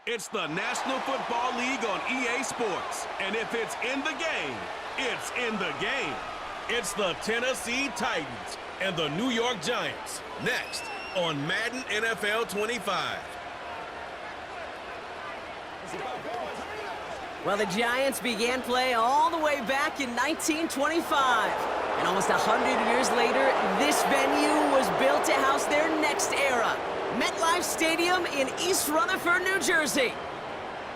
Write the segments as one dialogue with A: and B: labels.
A: It's the National Football League on EA Sports. And if it's in the game, it's in the game. It's the Tennessee Titans and the New York Giants. Next on Madden NFL 25.
B: Well, the Giants began play all the way back in 1925. And almost 100 years later, this venue was built to house their next era. MetLife Stadium in East Rutherford, New Jersey.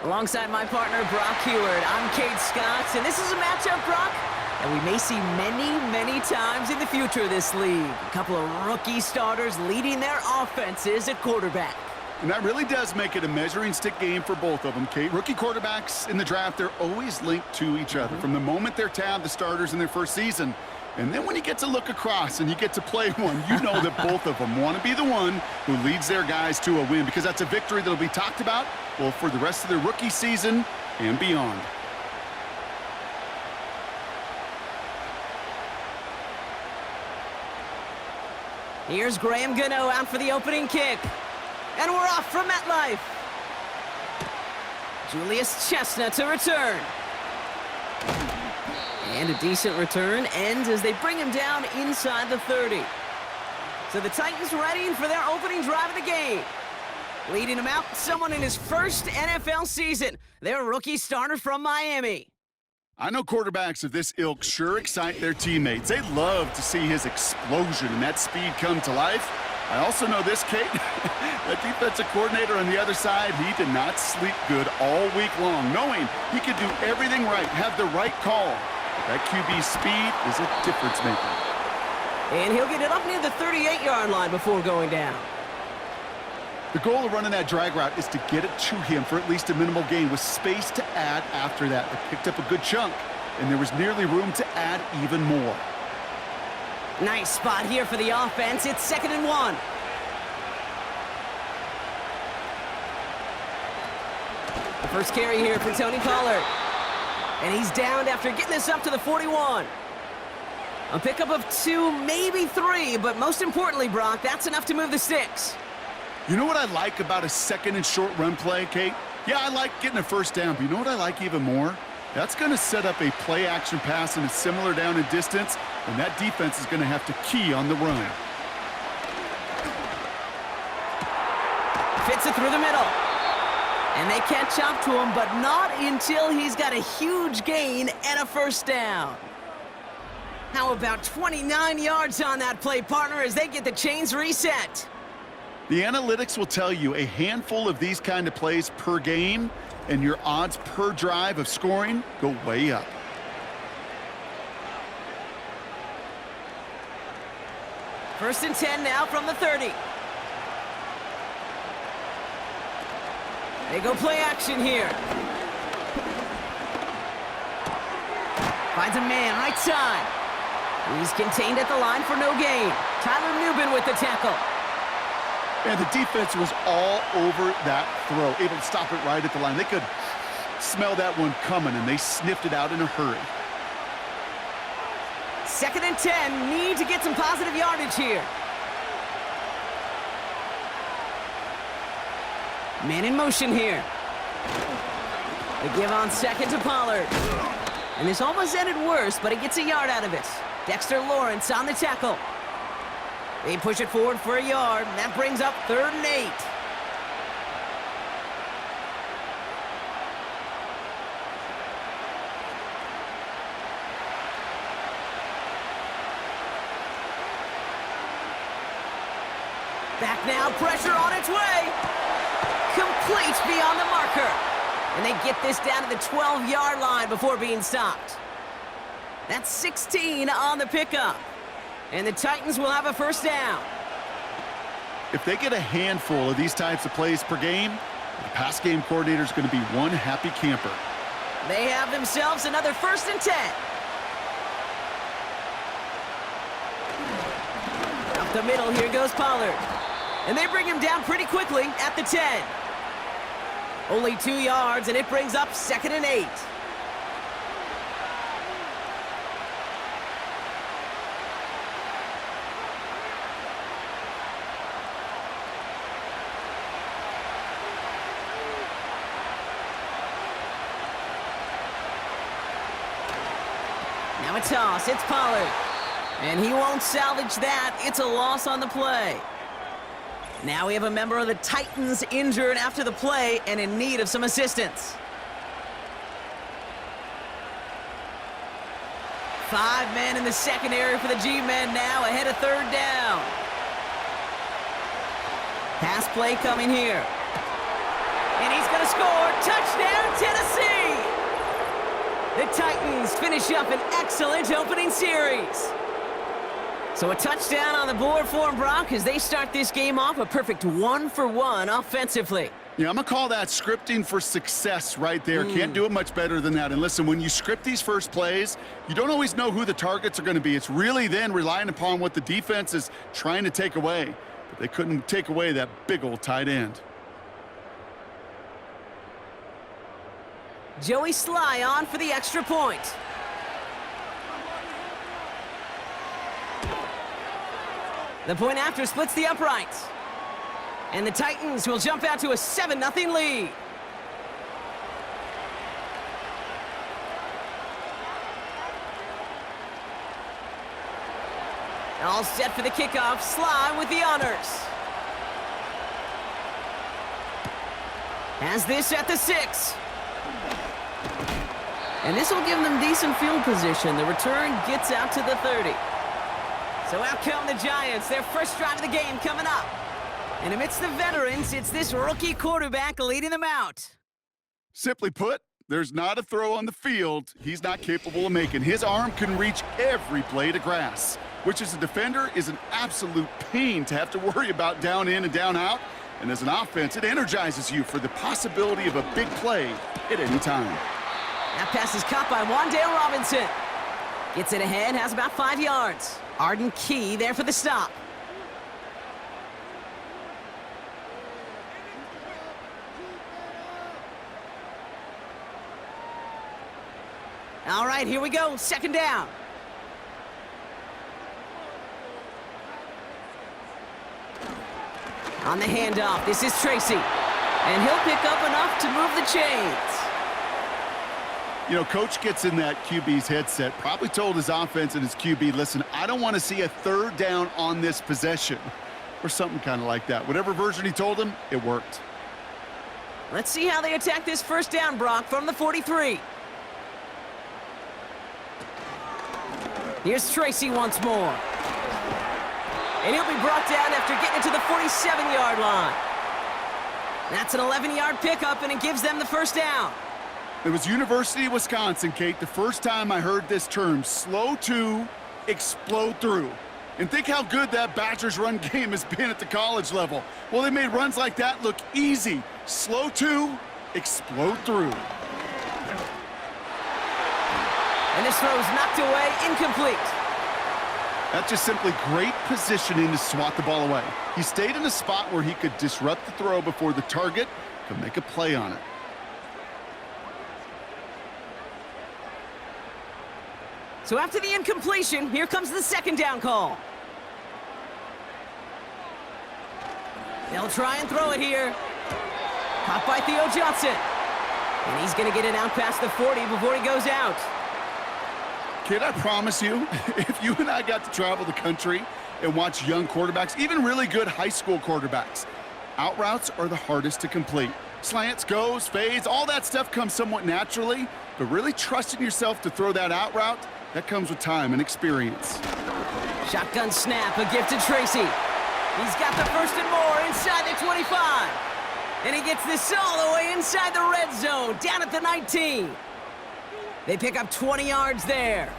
B: Alongside my partner, Brock Heward, I'm Kate Scott, and this is a matchup, Brock, that we may see many, many times in the future of this league. A couple of rookie starters leading their offenses at quarterback.
C: And that really does make it a measuring stick game for both of them, Kate. Rookie quarterbacks in the draft, they're always linked to each other. From the moment they're tabbed the starters in their first season, and then when you get to look across and you get to play one, you know that both of them want to be the one who leads their guys to a win, because that's a victory that'll be talked about, well, for the rest of their rookie season and beyond.
B: Here's Graham Gano out for the opening kick. And we're off from MetLife. Julius Chestnut to return. And a decent return ends as they bring him down inside the 30. So the Titans ready for their opening drive of the game. Leading him out, someone in his first NFL season. Their rookie starter from Miami.
C: I know quarterbacks of this ilk sure excite their teammates. They love to see his explosion and that speed come to life. I also know this, Kate. The defensive coordinator on the other side, he did not sleep good all week long, knowing he could do everything right, have the right call. That QB speed is a difference maker.
B: And he'll get it up near the 38-yard line before going down.
C: The goal of running that drag route is to get it to him for at least a minimal gain with space to add after that. They picked up a good chunk, and there was nearly room to add even more.
B: Nice spot here for the offense. It's 2nd and 1. The first carry here for Tony Pollard. And he's downed after getting this up to the 41. A pickup of 2, maybe 3, but most importantly, Brock, that's enough to move the sticks.
C: You know what I like about a second and short run play, Kate? Yeah, I like getting a first down, but you know what I like even more? That's going to set up a play-action pass in a similar down and distance, and that defense is going to have to key on the run.
B: Fits it through the middle. And they catch up to him, but not until he's got a huge gain and a first down. How about 29 yards on that play, partner, as they get the chains reset?
C: The analytics will tell you a handful of these kind of plays per game, and your odds per drive of scoring go way up.
B: First and 10 now from the 30. They go play action here. Finds a man, right side. He's contained at the line for no gain. Tyler Newbin with the tackle.
C: And the defense was all over that throw, able to stop it right at the line. They could smell that one coming, and they sniffed it out in a hurry.
B: 2nd and 10, need to get some positive yardage here. Man in motion here. They give on 2nd to Pollard. And this almost ended worse, but he gets a yard out of it. Dexter Lawrence on the tackle. They push it forward for a yard, and that brings up 3rd and 8. Back now, pressure on its way. Complete beyond the marker. And they get this down to the 12-yard line before being stopped. That's 16 on the pickup. And the Titans will have a first down.
C: If they get a handful of these types of plays per game, the pass game coordinator is going to be one happy camper.
B: They have themselves another 1st and 10. Up the middle, here goes Pollard. And they bring him down pretty quickly at the 10. Only 2 yards, and it brings up 2nd and 8. a toss. It's Pollard. And he won't salvage that. It's a loss on the play. Now we have a member of the Titans injured after the play and in need of some assistance. 5 men in the secondary for the G-men now, ahead of third down. Pass play coming here. And he's going to score. Touchdown, Tennessee! The Titans finish up an excellent opening series. So a touchdown on the board for them, Brock, as they start this game off a perfect 1-for-1 offensively.
C: Yeah, I'm going to call that scripting for success right there. Can't do it much better than that. And listen, when you script these first plays, you don't always know who the targets are going to be. It's really then relying upon what the defense is trying to take away. But they couldn't take away that big old tight end.
B: Joey Sly on for the extra point. The point after splits the uprights. And the Titans will jump out to a 7-0 lead. All set for the kickoff. Sly with the honors. Has this at the 6. And this will give them decent field position. The return gets out to the 30. So out come the Giants. Their first drive of the game coming up. And amidst the veterans, it's this rookie quarterback leading them out.
C: Simply put, there's not a throw on the field he's not capable of making. His arm can reach every blade of grass, which as a defender is an absolute pain to have to worry about down in and down out. And as an offense, it energizes you for the possibility of a big play at any time.
B: That pass is caught by Wan'Dale Robinson. Gets it ahead, has about 5 yards. Arden Key there for the stop. All right, here we go. Second down. On the handoff, this is Tracy. And he'll pick up enough to move the chains.
C: You know, Coach gets in that QB's headset, probably told his offense and his QB, listen, I don't want to see a third down on this possession. Or something kind of like that. Whatever version he told him, it worked.
B: Let's see how they attack this first down, Brock, from the 43. Here's Tracy once more. And he'll be brought down after getting to the 47-yard line. That's an 11-yard pickup, and it gives them the first down.
C: It was University of Wisconsin, Kate, the first time I heard this term, slow to explode through. And think how good that Badgers run game has been at the college level. Well, they made runs like that look easy. Slow to explode through.
B: And this throw is knocked away, incomplete.
C: That's just simply great positioning to swat the ball away. He stayed in a spot where he could disrupt the throw before the target could make a play on it.
B: So after the incompletion, here comes the second down call. They'll try and throw it here. Caught by Theo Johnson. And he's going to get it out past the 40 before he goes out.
C: Kid, I promise you, if you and I got to travel the country and watch young quarterbacks, even really good high school quarterbacks, out routes are the hardest to complete. Slants, goes, fades, all that stuff comes somewhat naturally, but really trusting yourself to throw that out route, that comes with time and experience.
B: Shotgun snap, a gift to Tracy. He's got the first and more inside the 25. And he gets this all the way inside the red zone, down at the 19. They pick up 20 yards there.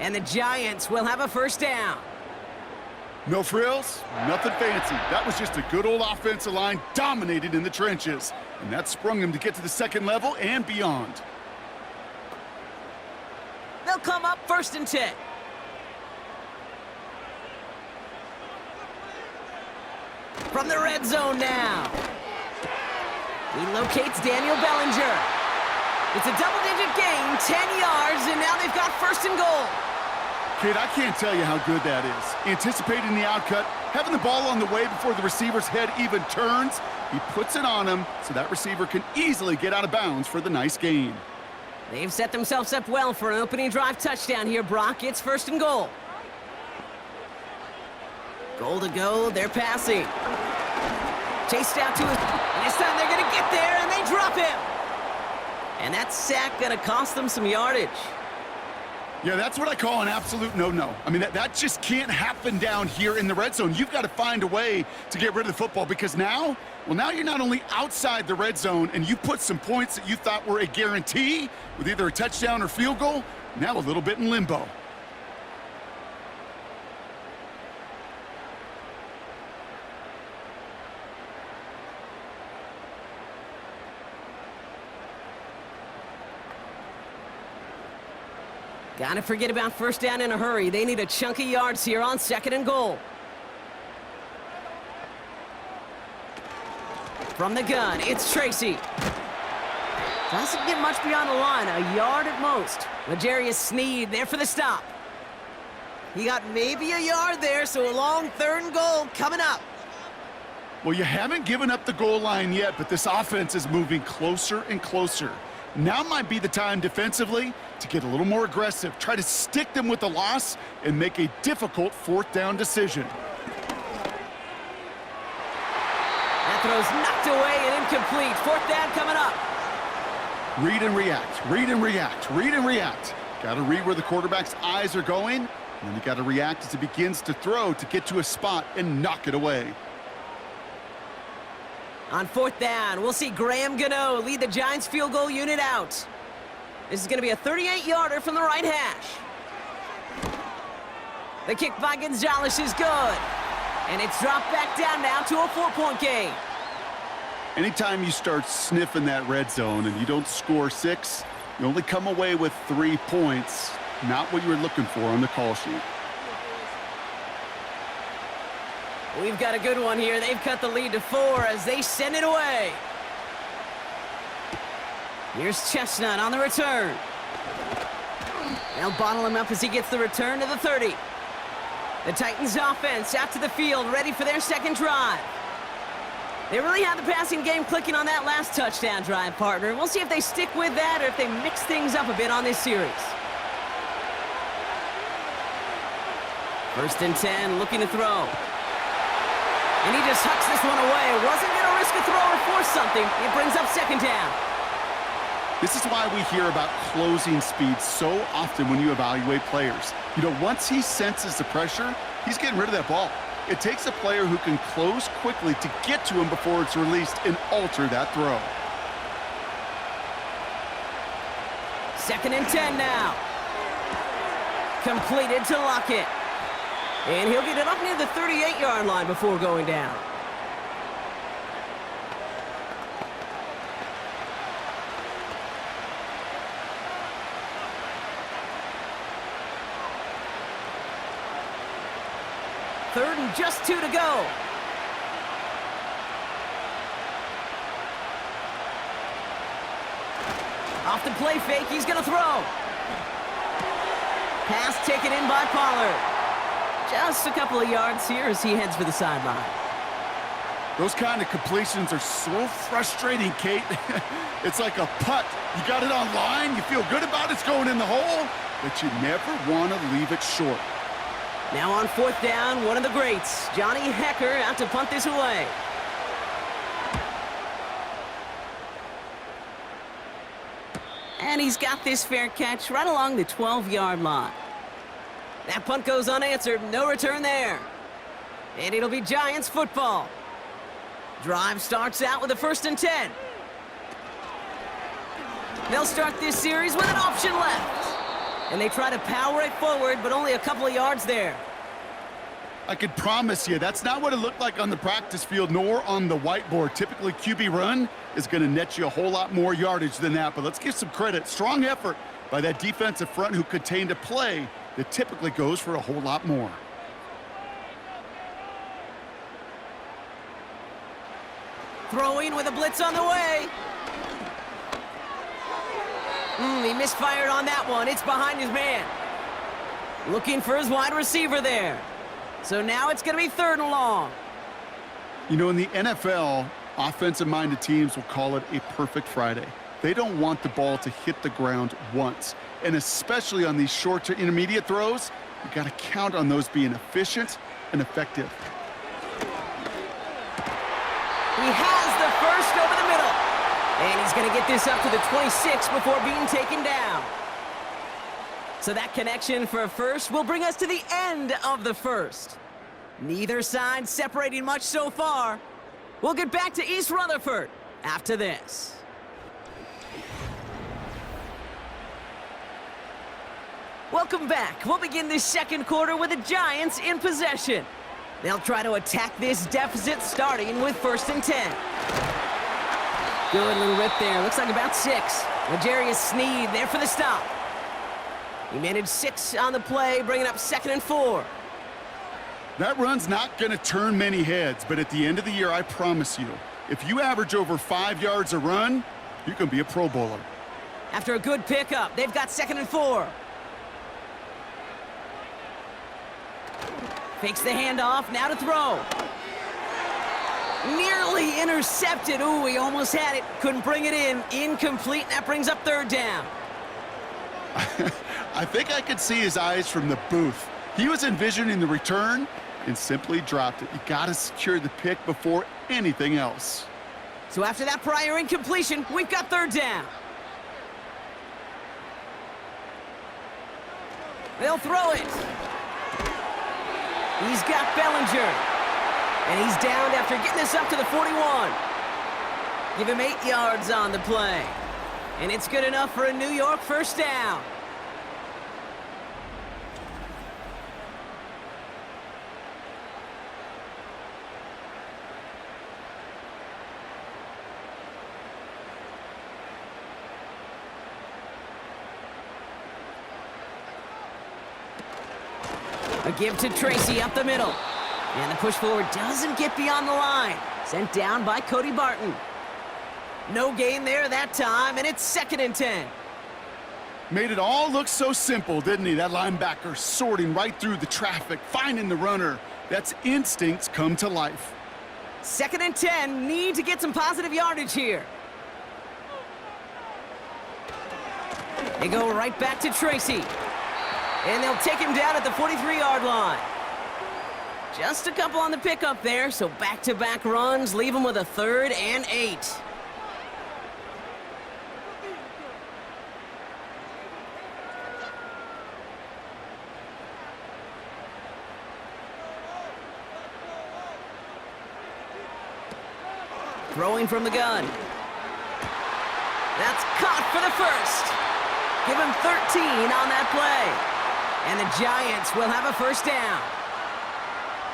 B: And the Giants will have a first down.
C: No frills, nothing fancy. That was just a good old offensive line dominated in the trenches. And that sprung them to get to the second level and beyond.
B: They'll come up first and 10. From the red zone now. He locates Daniel Bellinger. It's a double-digit gain, 10 yards, and now they've got first and goal.
C: Kid, I can't tell you how good that is. Anticipating the outcut, having the ball on the way before the receiver's head even turns, he puts it on him so that receiver can easily get out of bounds for the nice gain.
B: They've set themselves up well for an opening drive touchdown here, Brock. It's 1st and goal. Goal to go, they're passing. Chased out to his... And this time they're going to get there, and they drop him. And that sack going to cost them some yardage.
C: Yeah, that's what I call an absolute no-no. I mean, that just can't happen down here in the red zone. You've got to find a way to get rid of the football because now you're not only outside the red zone and you put some points that you thought were a guarantee with either a touchdown or field goal, now a little bit in limbo.
B: Gotta forget about first down in a hurry. They need a chunk of yards here on 2nd and goal. From the gun, it's Tracy. Doesn't get much beyond the line, a yard at most. L'Jarius Sneed there for the stop. He got maybe a yard there, so a long 3rd and goal coming up.
C: Well, you haven't given up the goal line yet, but this offense is moving closer and closer. Now might be the time defensively to get a little more aggressive, try to stick them with the loss, and make a difficult 4th down decision.
B: That throw's knocked away and incomplete. 4th down coming up.
C: Read and react, read and react, read and react. Got to read where the quarterback's eyes are going, and then you got to react as he begins to throw to get to a spot and knock it away.
B: On 4th down, we'll see Graham Gano lead the Giants field goal unit out. This is going to be a 38-yarder from the right hash. The kick by Gonzalez is good. And it's dropped back down now to a 4-point game.
C: Anytime you start sniffing that red zone and you don't score 6, you only come away with 3 points. Not what you were looking for on the call sheet.
B: We've got a good one here. They've cut the lead to 4 as they send it away. Here's Chestnut on the return. They'll bottle him up as he gets the return to the 30. The Titans offense out to the field, ready for their 2nd drive. They really have the passing game clicking on that last touchdown drive, partner. We'll see if they stick with that or if they mix things up a bit on this series. 1st and 10, looking to throw. And he just hucks this one away. Wasn't going to risk a throw or force something. It brings up 2nd down.
C: This is why we hear about closing speed so often when you evaluate players. You know, once he senses the pressure, he's getting rid of that ball. It takes a player who can close quickly to get to him before it's released and alter that throw.
B: 2nd and 10 now. Completed to Lockett. And he'll get it up near the 38-yard line before going down. Third and just 2 to go. Off the play fake, he's going to throw. Pass taken in by Pollard. Just a couple of yards here as he heads for the sideline.
C: Those kind of completions are so frustrating, Kate. It's like a putt. You got it on line, you feel good about it's going in the hole, but you never want to leave it short.
B: Now on 4th down, one of the greats, Johnny Hecker, out to punt this away. And he's got this fair catch right along the 12-yard line. That punt goes unanswered, no return there. And it'll be Giants football. Drive starts out with a 1st and 10. They'll start this series with an option left. And they try to power it forward, but only a couple of yards there.
C: I can promise you, that's not what it looked like on the practice field, nor on the whiteboard. Typically, QB run is going to net you a whole lot more yardage than that, but let's give some credit. Strong effort by that defensive front who contained a play that typically goes for a whole lot more.
B: Throwing with a blitz on the way. He misfired on that one. It's behind his man. Looking for his wide receiver there. So now it's going to be 3rd and long.
C: You know, in the NFL, offensive-minded teams will call it a perfect Friday. They don't want the ball to hit the ground once. And especially on these short to intermediate throws, you got to count on those being efficient and effective.
B: He has the first over the middle. And he's going to get this up to the 26 before being taken down. So that connection for a first will bring us to the end of the first. Neither side separating much so far. We'll get back to East Rutherford after this. Welcome back. We'll begin this second quarter with the Giants in possession. They'll try to attack this deficit starting with 1st and 10. Good little rip there. Looks like about 6. L'Jarius Sneed there for the stop. He managed 6 on the play, bringing up 2nd and 4.
C: That run's not going to turn many heads, but at the end of the year, I promise you, if you average over 5 yards a run, you can be a Pro Bowler.
B: After a good pickup, they've got 2nd and 4. Fakes the handoff, now to throw. Nearly intercepted. Ooh, he almost had it. Couldn't bring it in. Incomplete, and that brings up 3rd down.
C: I think I could see his eyes from the booth. He was envisioning the return and simply dropped it. You got to secure the pick before anything else.
B: So after that prior incompletion, we've got 3rd down. They'll throw it. He's got Bellinger. And he's downed after getting this up to the 41. Give him 8 yards on the play. And it's good enough for a New York 1st down. A give to Tracy up the middle. And the push forward doesn't get beyond the line. Sent down by Cody Barton. No gain there that time, and it's 2nd and 10.
C: Made it all look so simple, didn't he? That linebacker sorting right through the traffic, finding the runner. That's instincts come to life.
B: 2nd and 10, need to get some positive yardage here. They go right back to Tracy. And they'll take him down at the 43-yard line. Just a couple on the pickup there, so back-to-back runs leave him with a 3rd and 8. Throwing from the gun. That's caught for the first. Give him 13 on that play. And the Giants will have a 1st down.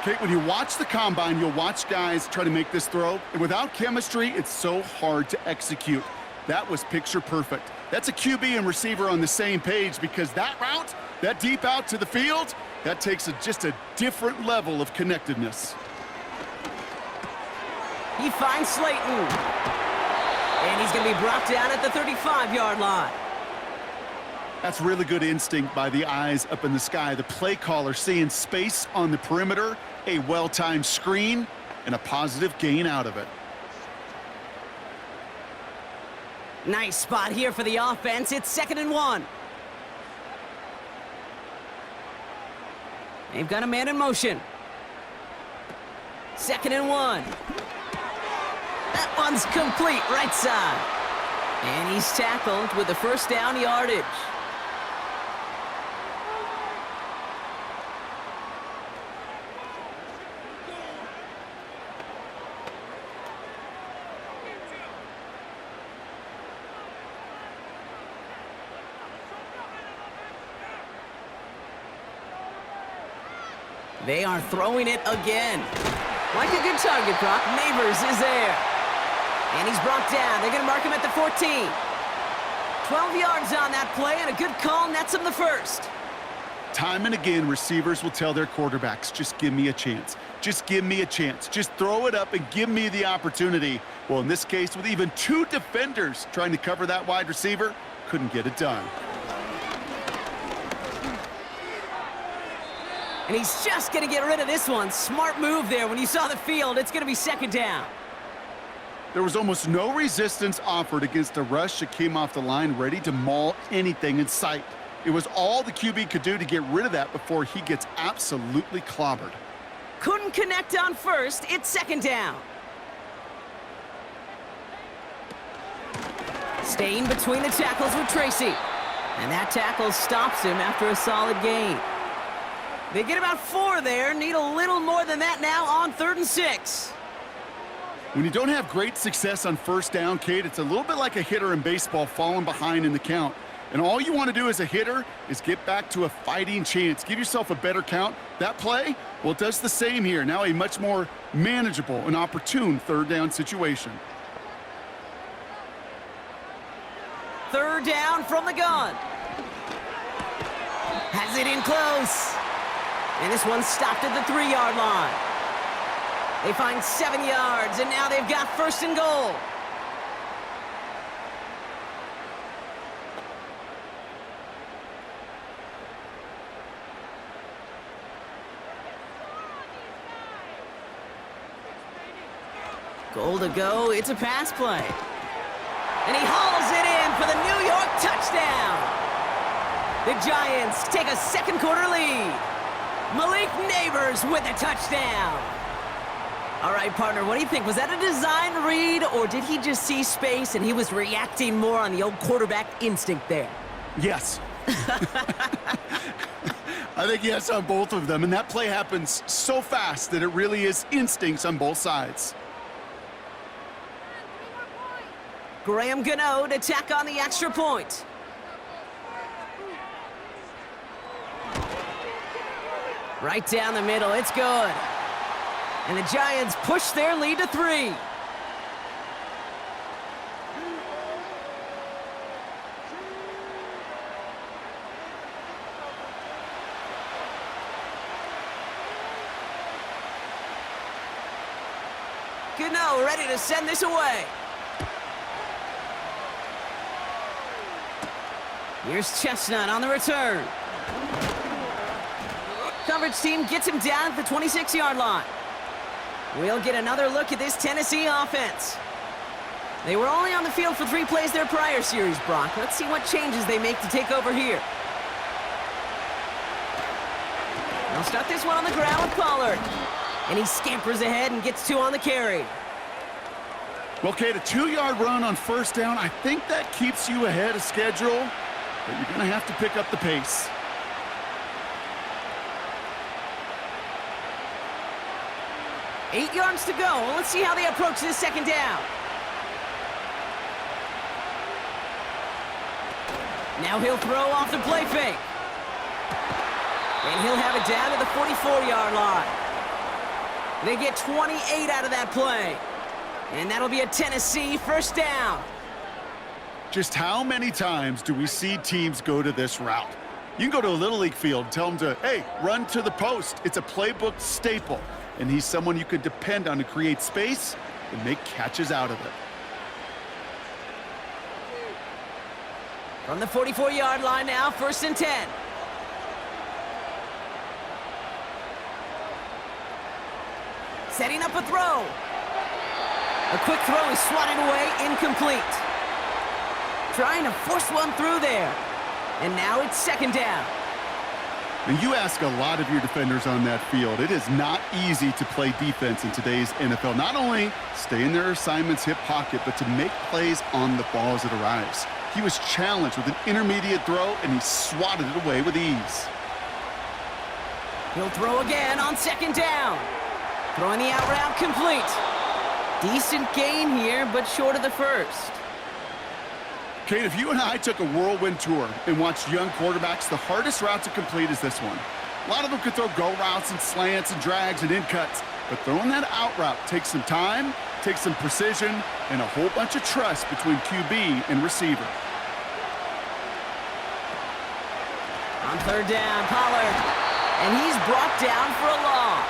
C: Kate, when you watch the combine, you'll watch guys try to make this throw. And without chemistry, it's so hard to execute. That was picture perfect. That's a QB and receiver on the same page because that route, that deep out to the field, that takes just a different level of connectedness.
B: He finds Slayton. And he's going to be brought down at the 35-yard line.
C: That's really good instinct by the eyes up in the sky. The play caller seeing space on the perimeter, a well-timed screen, and a positive gain out of it.
B: Nice spot here for the offense. It's 2nd and 1. They've got a man in motion. 2nd and 1. That one's complete, right side. And he's tackled with the 1st down yardage. They are throwing it again. Like a good target, Brock. Neighbors is there. And he's brought down. They're going to mark him at the 14. 12 yards on that play, and a good call nets him the 1st.
C: Time and again, receivers will tell their quarterbacks, just give me a chance. Just give me a chance. Just throw it up and give me the opportunity. Well, in this case, with even 2 defenders trying to cover that wide receiver, couldn't get it done.
B: And he's just going to get rid of this one. Smart move there. When you saw the field, it's going to be 2nd down.
C: There was almost no resistance offered against a rush that came off the line ready to maul anything in sight. It was all the QB could do to get rid of that before he gets absolutely clobbered.
B: Couldn't connect on first. It's second down. Staying between the tackles with Tracy. And that tackle stops him after a solid gain. They get about 4 there. Need a little more than that now on 3rd and 6.
C: When you don't have great success on first down, Kate, it's a little bit like a hitter in baseball falling behind in the count. And all you want to do as a hitter is get back to a fighting chance. Give yourself a better count. That play, well, it does the same here. Now a much more manageable and opportune 3rd down situation.
B: 3rd down from the gun. Has it in close. And this one's stopped at the 3-yard line. They find 7 yards, and now they've got 1st and goal. Goal to go. It's a pass play. And he hauls it in for the New York touchdown. The Giants take a 2nd quarter lead. Malik Neighbors with a touchdown. All right, partner, what do you think? Was that a design read, or did he just see space and he was reacting more on the old quarterback instinct there?
C: Yes. I think yes on both of them, and that play happens so fast that it really is instincts on both sides.
B: Graham Gano to tack on the extra point. Right down the middle, it's good. And the Giants push their lead to 3. Gano ready to send this away. Here's Chestnut on the return. Coverage team gets him down at the 26-yard line. We'll get another look at this Tennessee offense. They were only on the field for 3 plays their prior series, Brock. Let's see what changes they make to take over here. They'll start this one on the ground with Pollard. And he scampers ahead and gets 2 on the carry.
C: Well, Kate, a 2-yard run on 1st down, I think that keeps you ahead of schedule, but you're going to have to pick up the pace.
B: Eight yards to go. Let's see how they approach this 2nd down. Now he'll throw off the play fake. And he'll have it down to the 44-yard line. They get 28 out of that play. And that'll be a Tennessee 1st down.
C: Just how many times do we see teams go to this route? You can go to a Little League field, tell them to, hey, run to the post. It's a playbook staple. And he's someone you could depend on to create space and make catches out of it.
B: From the 44-yard line now, 1st and 10. Setting up a throw. A quick throw is swatted away, incomplete. Trying to force one through there. And now it's 2nd down.
C: And you ask a lot of your defenders on that field. It is not easy to play defense in today's NFL. Not only stay in their assignment's hip pocket, but to make plays on the ball as it arrives. He was challenged with an intermediate throw, and he swatted it away with ease.
B: He'll throw again on 2nd down. Throwing the out route complete. Decent gain here, but short of the 1st.
C: Kate, if you and I took a whirlwind tour and watched young quarterbacks, the hardest route to complete is this one. A lot of them could throw go routes and slants and drags and in cuts, but throwing that out route takes some time, takes some precision, and a whole bunch of trust between QB and receiver.
B: On 3rd down, Pollard. And he's brought down for a loss.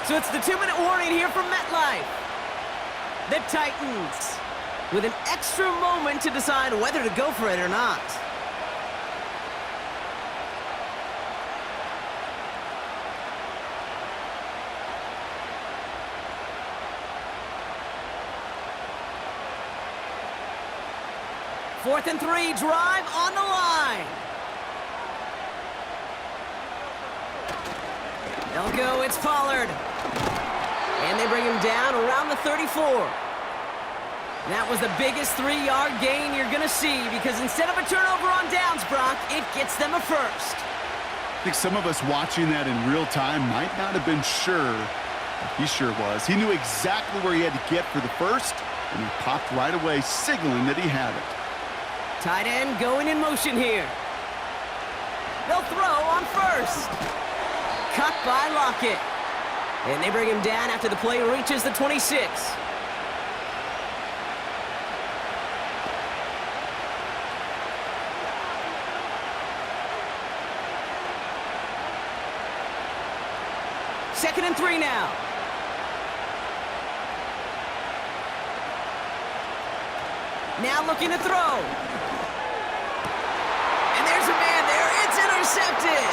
B: So it's the 2-minute warning here from MetLife. The Titans with an extra moment to decide whether to go for it or not. 4th and 3, drive on the line. They'll go, it's Pollard. And they bring him down around the 34. That was the biggest 3-yard gain you're going to see because instead of a turnover on downs, Brock, it gets them a first.
C: I think some of us watching that in real time might not have been sure, but he sure was. He knew exactly where he had to get for the first, and he popped right away, signaling that he had it.
B: Tight end going in motion here. They'll throw on first. Cut by Lockett. And they bring him down after the play reaches the 26. Second and 3 now. Now looking to throw. And there's a man there. It's intercepted.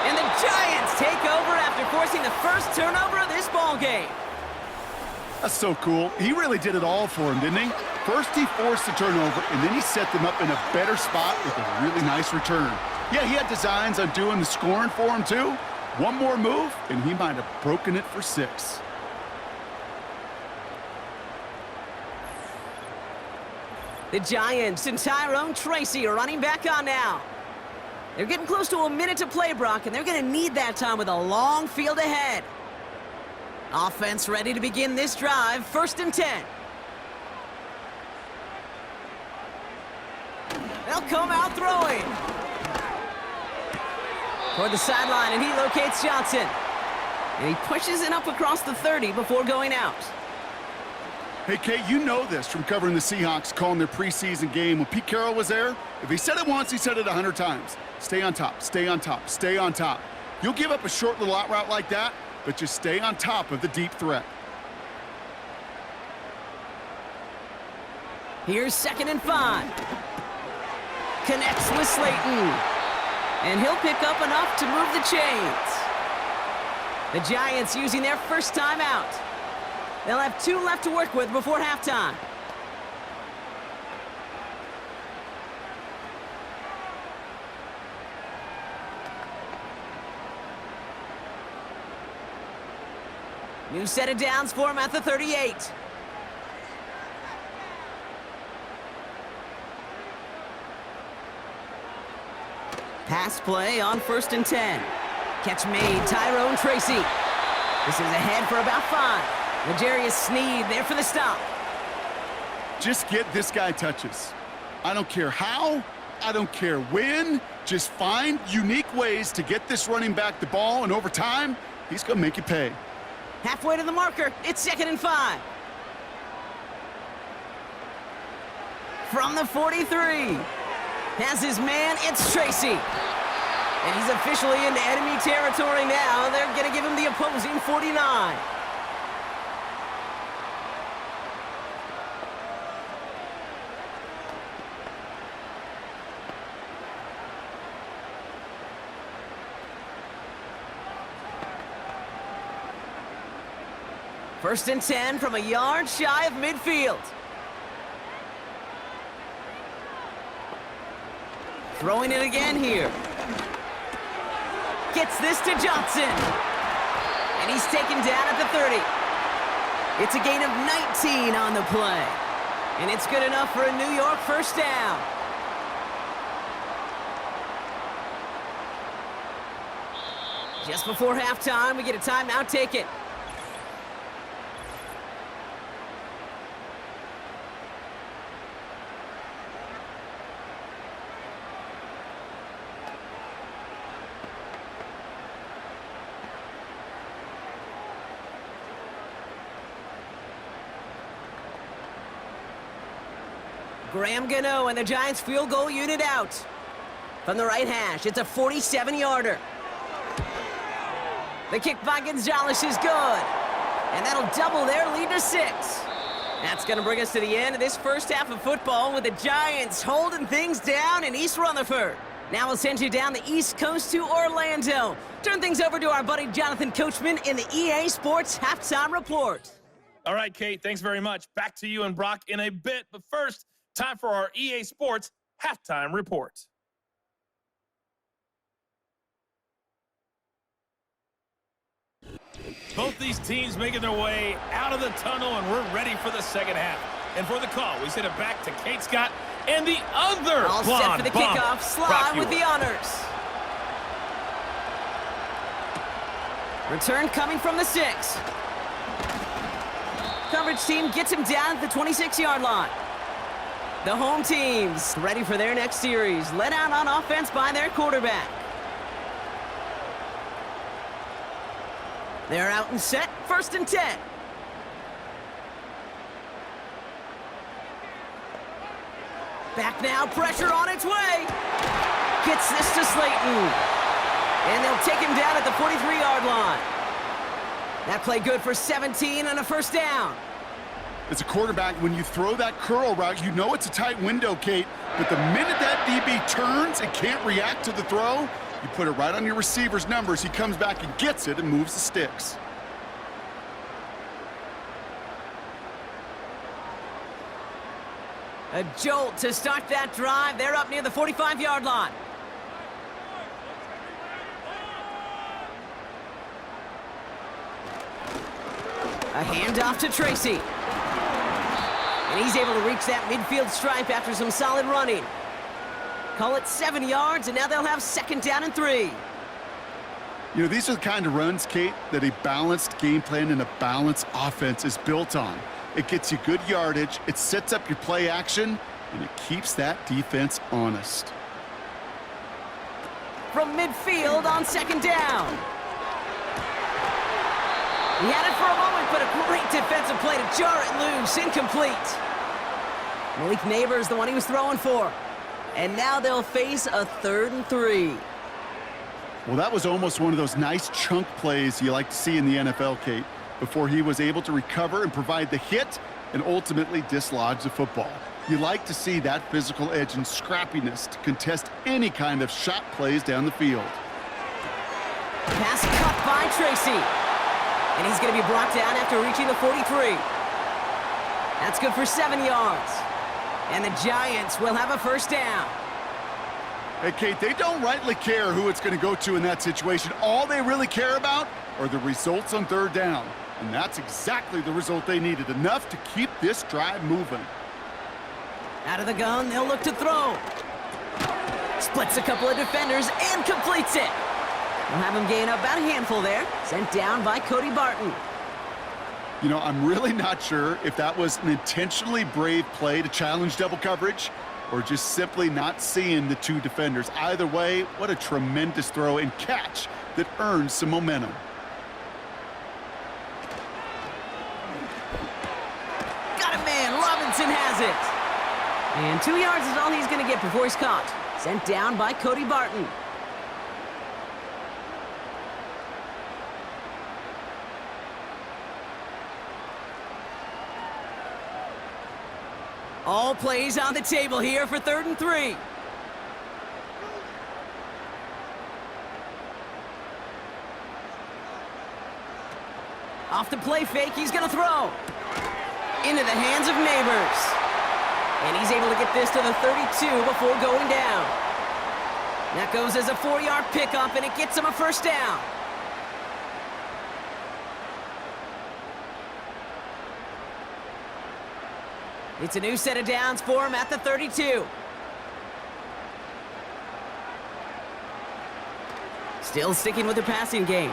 B: And the Giants take over after forcing the first turnover of this ball game.
C: That's so cool. He really did it all for him, didn't he? First he forced the turnover, and then he set them up in a better spot with a really nice return. Yeah, he had designs on doing the scoring for him, too. One more move, and he might have broken it for 6.
B: The Giants and Tyrone Tracy are running back on now. They're getting close to a minute to play, Brock, and they're going to need that time with a long field ahead. Offense ready to begin this drive, 1st and 10. They'll come out throwing. Toward the sideline, and he locates Johnson. And he pushes it up across the 30 before going out.
C: Hey, Kate, you know this from covering the Seahawks, calling their preseason game. When Pete Carroll was there, if he said it once, he said it 100 times. Stay on top, stay on top, stay on top. You'll give up a short little out route like that, but just stay on top of the deep threat.
B: Here's 2nd and 5. Connects with Slayton. And he'll pick up enough to move the chains. The Giants using their first timeout. They'll have 2 left to work with before halftime. New set of downs for him at the 38. Pass play on 1st and 10. Catch made, Tyrone Tracy. This is ahead for about 5. L'Jarius Sneed there for the stop.
C: Just get this guy touches. I don't care how, I don't care when. Just find unique ways to get this running back the ball, and over time, he's going to make you pay.
B: Halfway to the marker, it's 2nd and 5. From the 43. Has his man, it's Tracy. And he's officially into enemy territory now. They're going to give him the opposing 49. First and 10 from a yard shy of midfield. Throwing it again here. Gets this to Johnson. And he's taken down at the 30. It's a gain of 19 on the play. And it's good enough for a New York first down. Just before halftime, we get a timeout taken. Graham Gano and the Giants field goal unit out. From the right hash, it's a 47-yarder. The kick by Gonzalez is good. And that'll double their lead to 6. That's going to bring us to the end of this first half of football with the Giants holding things down in East Rutherford. Now we'll send you down the East Coast to Orlando. Turn things over to our buddy Jonathan Coachman in the EA Sports Halftime Report.
D: All right, Kate, thanks very much. Back to you and Brock in a bit. But first, Time for our EA Sports Halftime Report. Both these teams making their way out of the tunnel, and we're ready for the second half. And for the call, we send it back to Kate Scott and the other
B: all
D: blonde
B: set for the
D: bomb,
B: kickoff. Sly with the honors. Return coming from the 6. Coverage team gets him down at the 26-yard line. The home team's ready for their next series, led out on offense by their quarterback. They're out and set, 1st and 10. Back now, pressure on its way. Gets this to Slayton. And they'll take him down at the 43-yard line. That play good for 17 and a first down.
C: As a quarterback, when you throw that curl route, you know it's a tight window, Kate. But the minute that DB turns and can't react to the throw, you put it right on your receiver's numbers. He comes back and gets it and moves the sticks.
B: A jolt to start that drive. They're up near the 45-yard line. A handoff to Tracy. And he's able to reach that midfield stripe after some solid running. Call it 7 yards, and now they'll have 2nd down and 3.
C: You know, these are the kind of runs, Kate, that a balanced game plan and a balanced offense is built on. It gets you good yardage, it sets up your play action, and it keeps that defense honest.
B: From midfield on 2nd down. He had it for a moment, but a great defensive play to jar it loose. Incomplete. Malik Neighbors, the one he was throwing for. And now they'll face a 3rd and 3.
C: Well, that was almost one of those nice chunk plays you like to see in the NFL, Kate, before he was able to recover and provide the hit and ultimately dislodge the football. You like to see that physical edge and scrappiness to contest any kind of shot plays down the field.
B: Pass cut by Tracy. And he's going to be brought down after reaching the 43. That's good for 7 yards. And the Giants will have a first down.
C: Hey, Kate, they don't rightly care who it's going to go to in that situation. All they really care about are the results on 3rd down. And that's exactly the result they needed, enough to keep this drive moving.
B: Out of the gun, they'll look to throw. Splits a couple of defenders and completes it. We'll have him gain about a handful there. Sent down by Cody Barton.
C: You know, I'm really not sure if that was an intentionally brave play to challenge double coverage or just simply not seeing the 2 defenders. Either way, what a tremendous throw and catch that earns some momentum.
B: Got a man. Robinson has it. And 2 yards is all he's going to get before he's caught. Sent down by Cody Barton. All plays on the table here for 3rd and 3. Off the play fake, he's going to throw. Into the hands of Neighbors. And he's able to get this to the 32 before going down. That goes as a 4-yard pickup, and it gets him a first down. It's a new set of downs for him at the 32. Still sticking with the passing game.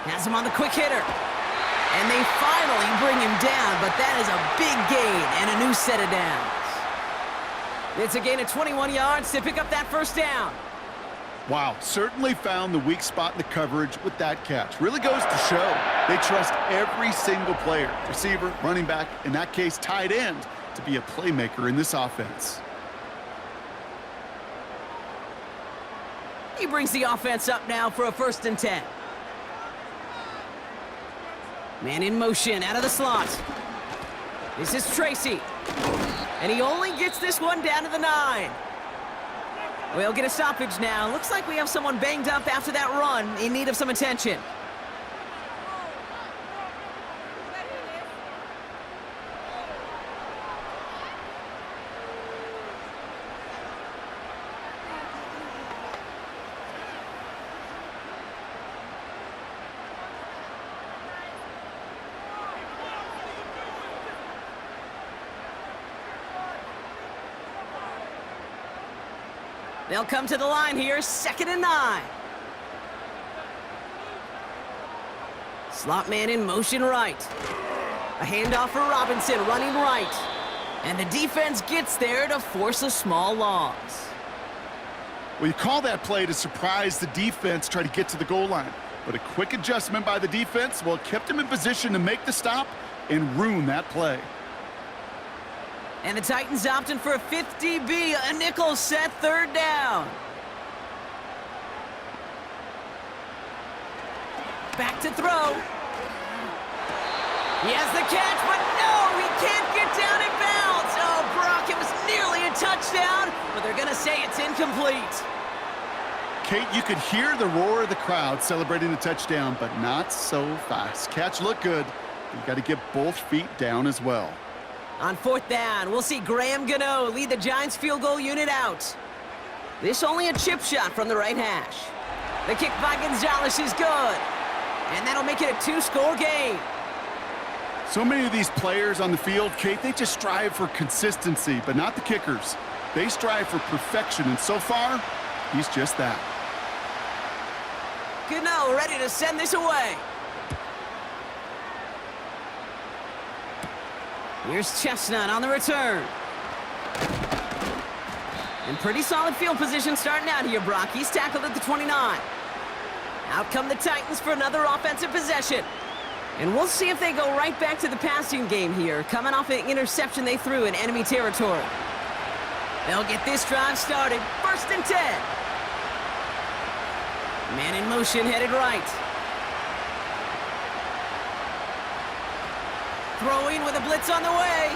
B: Has him on the quick hitter. And they finally bring him down, but that is a big gain and a new set of downs. It's a gain of 21 yards to pick up that first down.
C: Wow, certainly found the weak spot in the coverage with that catch. Really goes to show they trust every single player, receiver, running back, in that case tight end, to be a playmaker in this offense.
B: He brings the offense up now for a 1st and 10. Man in motion out of the slot. This is Tracy. And he only gets this one down to the 9. We'll get a stoppage now. Looks like we have someone banged up after that run, in need of some attention. They'll come to the line here, 2nd and 9. Slot man in motion right. A handoff for Robinson, running right. And the defense gets there to force a small loss.
C: Well, you call that play to surprise the defense, try to get to the goal line. But a quick adjustment by the defense, well, it kept him in position to make the stop and ruin that play.
B: And the Titans opting for a 50B, a nickel set, 3rd down. Back to throw. He has the catch, but no, he can't get down and bounce. Oh, Brock, it was nearly a touchdown, but they're going to say it's incomplete.
C: Kate, you could hear the roar of the crowd celebrating the touchdown, but not so fast. Catch looked good. You've got to get both feet down as well.
B: On 4th down, we'll see Graham Gano lead the Giants field goal unit out. This only a chip shot from the right hash. The kick by Gonzalez is good. And that'll make it a 2-score game.
C: So many of these players on the field, Kate, they just strive for consistency, but not the kickers. They strive for perfection, and so far, he's just that.
B: Gano ready to send this away. Here's Chestnut on the return. And pretty solid field position starting out here, Brock. He's tackled at the 29. Out come the Titans for another offensive possession. And we'll see if they go right back to the passing game here, coming off an interception they threw in enemy territory. They'll get this drive started. 1st and 10. Man in motion, headed right. Throwing with a blitz on the way.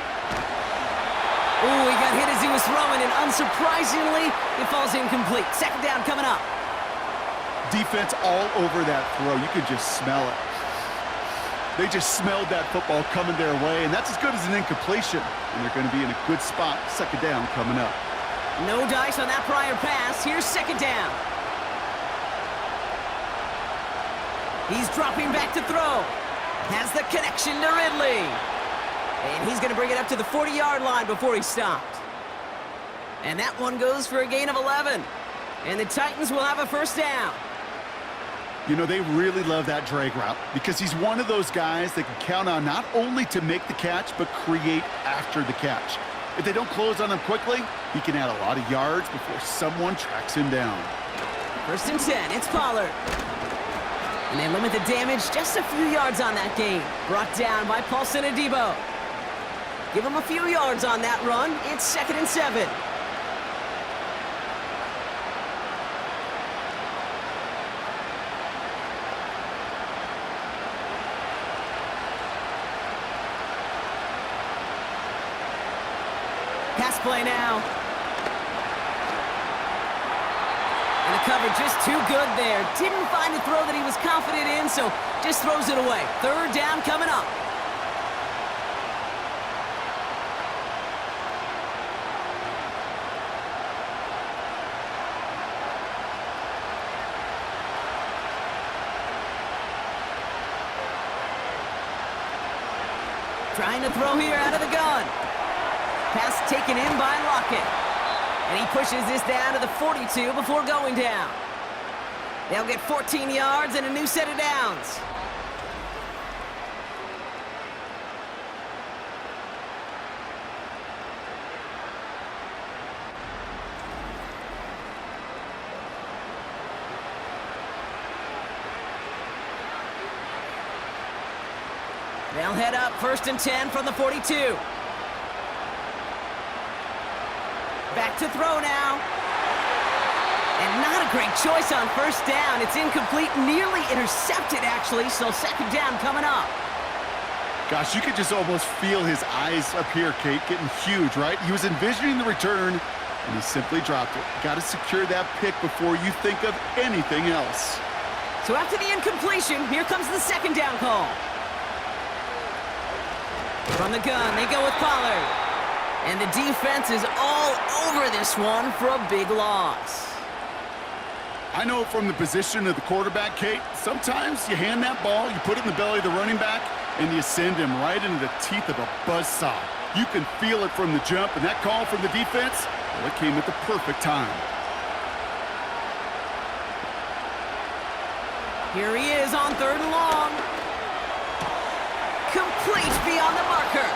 B: Ooh, he got hit as he was throwing, and unsurprisingly, it falls incomplete. 2nd down coming up.
C: Defense all over that throw. You could just smell it. They just smelled that football coming their way, and that's as good as an incompletion. And they're going to be in a good spot. 2nd down coming up.
B: No dice on that prior pass. Here's 2nd down. He's dropping back to throw. Has the connection to Ridley. And he's going to bring it up to the 40-yard line before he stopped. And that one goes for a gain of 11. And the Titans will have a 1st down.
C: You know, they really love that drag route because he's one of those guys they can count on not only to make the catch, but create after the catch. If they don't close on him quickly, he can add a lot of yards before someone tracks him down.
B: 1st and 10, it's Pollard. And they limit the damage just a few yards on that game. Brought down by Paulson Adebo. Give him a few yards on that run. It's 2nd and 7. Pass play now. And the cover just too good there. Didn't find a throw that he was confident in, so just throws it away. 3rd down coming up. Trying to throw here out of the gun. Pass taken in by Lockett. And he pushes this down to the 42 before going down. They'll get 14 yards and a new set of downs. They'll head up 1st and 10 from the 42. Back to throw now. And not a great choice on 1st down. It's incomplete, nearly intercepted actually, so 2nd down coming up.
C: Gosh, you could just almost feel his eyes up here, Kate, getting huge, right? He was envisioning the return, and he simply dropped it. Got to secure that pick before you think of anything else.
B: So after the incompletion, here comes the 2nd down call. From the gun, they go with Pollard. And the defense is all over this one for a big loss.
C: I know from the position of the quarterback, Kate, sometimes you hand that ball, you put it in the belly of the running back, and you send him right into the teeth of a buzzsaw. You can feel it from the jump, and that call from the defense, well, it came at the perfect time.
B: Here he is on 3rd and long. Complete beyond the marker.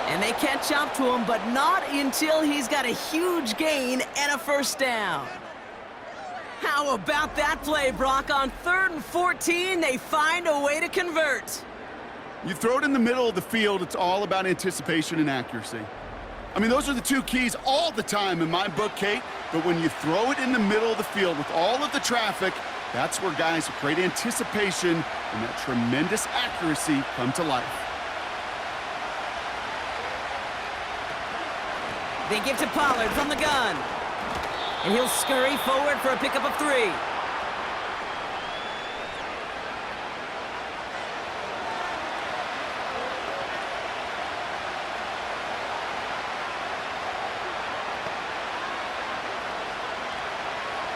B: And they catch up to him, but not until he's got a huge gain and a 1st down. How about that play, Brock? On 3rd and 14, they find a way to convert.
C: You throw it in the middle of the field, it's all about anticipation and accuracy. I mean, those are the 2 keys all the time in my book, Kate. But when you throw it in the middle of the field with all of the traffic, that's where guys with great anticipation and that tremendous accuracy come to life.
B: They give to Pollard from the gun. And he'll scurry forward for a pickup of 3.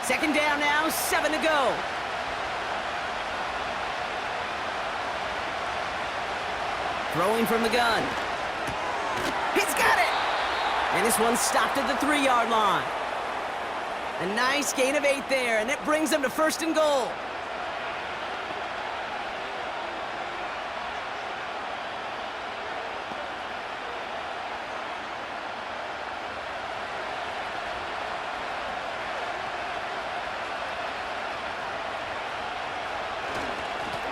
B: Second down now, 7 to go. Throwing from the gun. He's got it! And this one's stopped at the 3-yard line. A nice gain of 8 there, and it brings them to 1st and goal.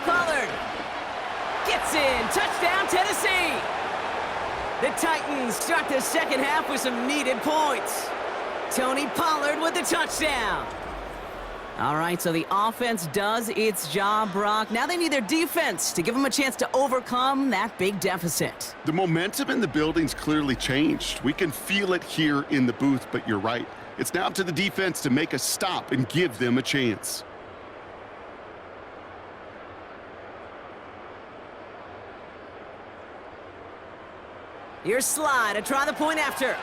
B: Pollard gets in. Touchdown, Tennessee. The Titans start the second half with some needed points. Tony Pollard with the touchdown. All right, so the offense does its job, Brock. Now they need their defense to give them a chance to overcome that big deficit.
C: The momentum in the building's clearly changed. We can feel it here in the booth, but you're right. It's now up to the defense to make a stop and give them a chance.
B: Here's Sly to try the point after.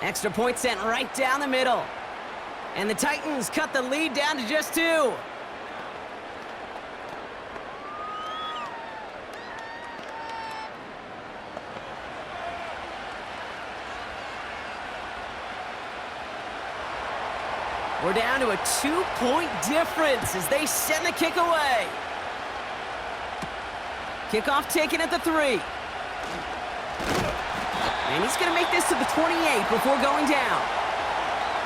B: Extra point sent right down the middle. And the Titans cut the lead down to just 2. We're down to a 2-point difference as they send the kick away. Kickoff taken at the 3. And he's going to make this to the 28 before going down.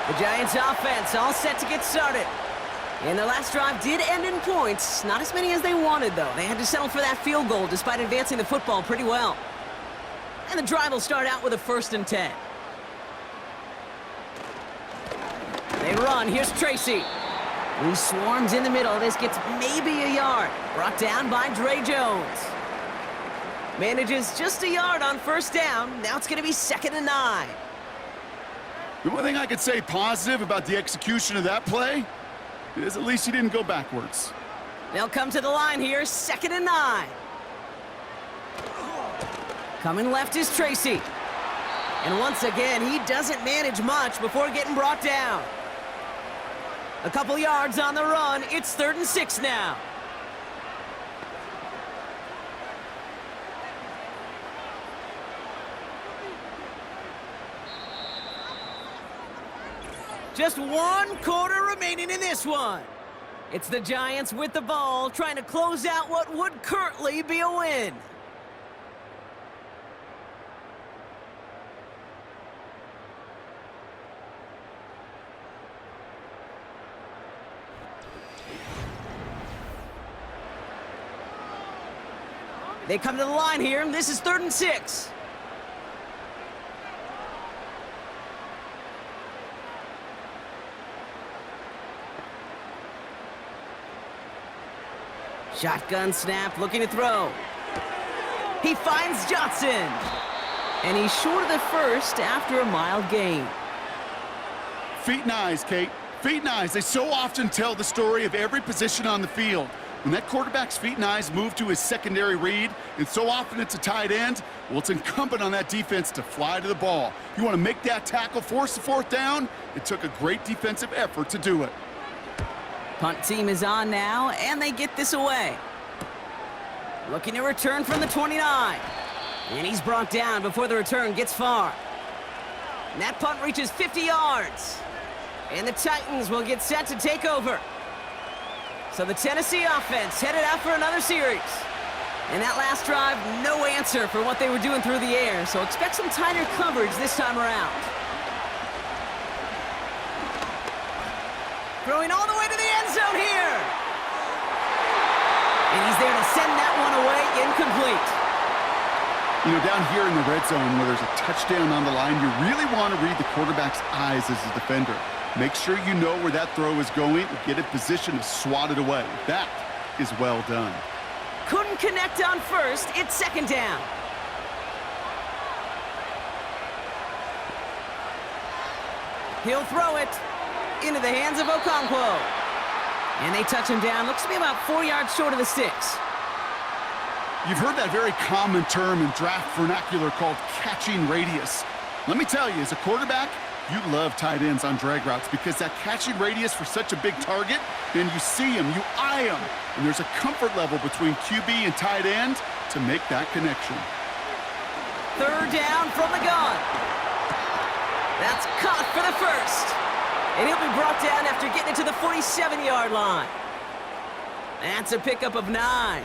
B: The Giants offense all set to get started. And their last drive did end in points. Not as many as they wanted, though. They had to settle for that field goal despite advancing the football pretty well. And the drive will start out with a 1st and 10. They run. Here's Tracy. He swarms in the middle. This gets maybe a yard. Brought down by Dre Jones. Manages just a yard on 1st down. Now it's going to be 2nd and 9.
C: The one thing I could say positive about the execution of that play is at least he didn't go backwards.
B: They'll come to the line here, 2nd and 9. Coming left is Tracy. And once again, he doesn't manage much before getting brought down. A couple yards on the run. It's 3rd and 6 now. Just 1 quarter remaining in this one. It's the Giants with the ball, trying to close out what would currently be a win. They come to the line here, and this is 3rd and 6. Shotgun snap, looking to throw. He finds Jaxson. And he's short of the 1st after a mild gain.
C: Feet and eyes, Kate. Feet and eyes. They so often tell the story of every position on the field. When that quarterback's feet and eyes move to his secondary read, and so often it's a tight end, well, it's incumbent on that defense to fly to the ball. You want to make that tackle, force the 4th down? It took a great defensive effort to do it.
B: Punt team is on now, and they get this away. Looking to return from the 29. And he's brought down before the return gets far. And that punt reaches 50 yards. And the Titans will get set to take over. So the Tennessee offense headed out for another series. And that last drive, no answer for what they were doing through the air. So expect some tighter coverage this time around. Throwing all the way to the end zone here. And he's there to send that one away, incomplete.
C: You know, down here in the red zone where there's a touchdown on the line, you really want to read the quarterback's eyes as a defender. Make sure you know where that throw is going and get in position to swat it away. That is well done.
B: Couldn't connect on first. It's second down. He'll throw it into the hands of Okonkwo. And they touch him down. Looks to be about 4 yards short of the sticks.
C: You've heard that very common term in draft vernacular called catching radius. Let me tell you, as a quarterback, you love tight ends on drag routes because that catching radius for such a big target, and you see him, you eye him, and there's a comfort level between QB and tight end to make that connection.
B: Third down from the gun. That's caught for the first. And he'll be brought down after getting it to the 47-yard line. That's a pickup of 9.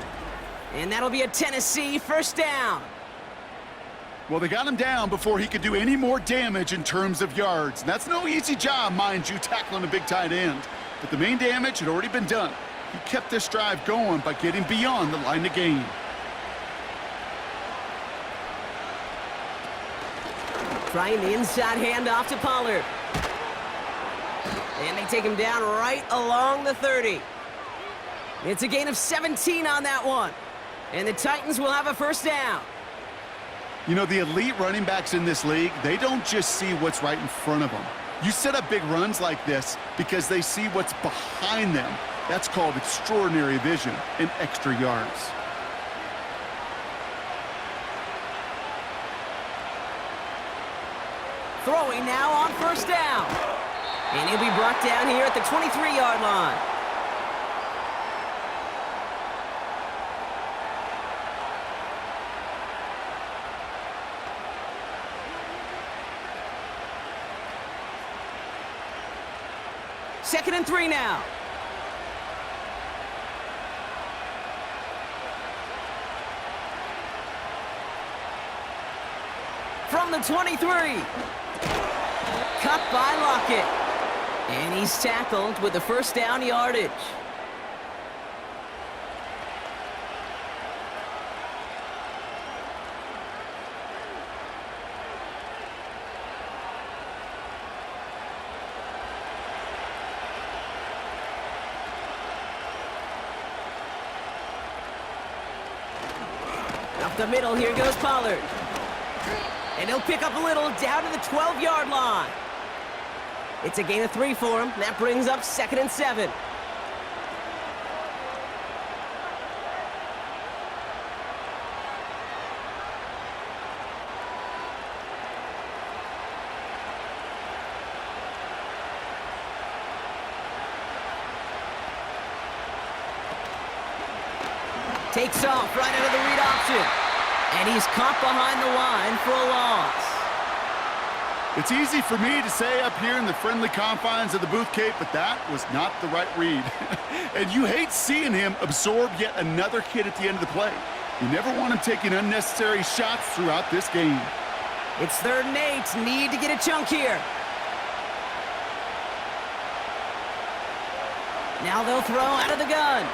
B: And that'll be a Tennessee first down.
C: Well, they got him down before he could do any more damage in terms of yards. That's no easy job, mind you, tackling a big tight end. But the main damage had already been done. He kept this drive going by getting beyond the line of game.
B: Trying the inside handoff to Pollard. And they take him down right along the 30. It's a gain of 17 on that one. And the Titans will have a first down.
C: You know, the elite running backs in this league, they don't just see what's right in front of them. You set up big runs like this because they see what's behind them. That's called extraordinary vision and extra yards.
B: Throwing now on first down. And he'll be brought down here at the 23-yard line. Second and 3 now. From the 23. Cut by Lockett. And he's tackled with the first down yardage. Up the middle, here goes Pollard. And he'll pick up a little down to the 12-yard line. It's a gain of 3 for him. That brings up second and 7. Takes off right out of the read option. And he's caught behind the line for a loss.
C: It's easy for me to say up here in the friendly confines of the booth, Kate, but that was not the right read. And you hate seeing him absorb yet another hit at the end of the play. You never want him taking unnecessary shots throughout this game.
B: It's 3rd and 8. Need to get a chunk here. Now they'll throw out of the gun.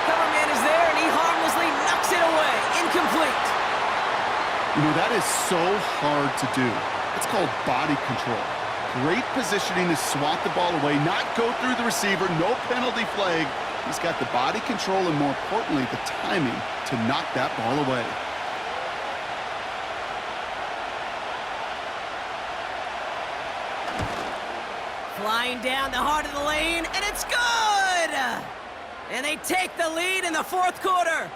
B: Cover man is there, and he harmlessly knocks it away. Incomplete.
C: You know, that is so hard to do. It's called body control. Great positioning to swat the ball away, not go through the receiver, no penalty flag. He's got the body control and, more importantly, the timing to knock that ball away.
B: Flying down the heart of the lane, and it's good! And they take the lead in the 4th quarter.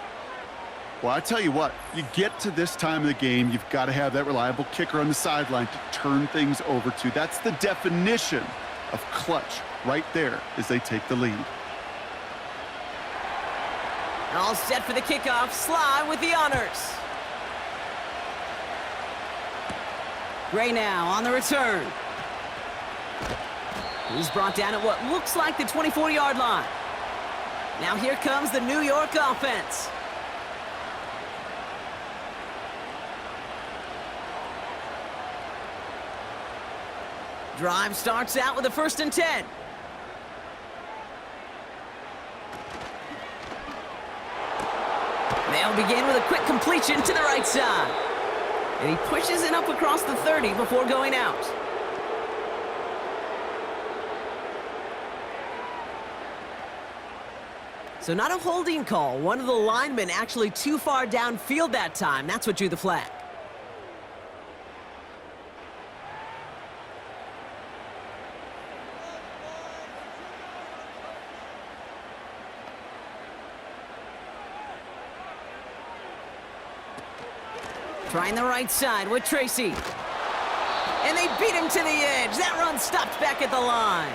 C: Well, I tell you what, you get to this time of the game, you've got to have that reliable kicker on the sideline to turn things over to. That's the definition of clutch right there as they take the lead.
B: All set for the kickoff. Sly with the honors. Gray now on the return. He's brought down at what looks like the 24-yard line. Now here comes the New York offense. Drive starts out with a 1st and 10. They'll begin with a quick completion to the right side. And he pushes it up across the 30 before going out. So not a holding call. One of the linemen actually too far downfield that time. That's what drew the flag. Trying the right side with Tracy. And they beat him to the edge. That run stopped back at the line.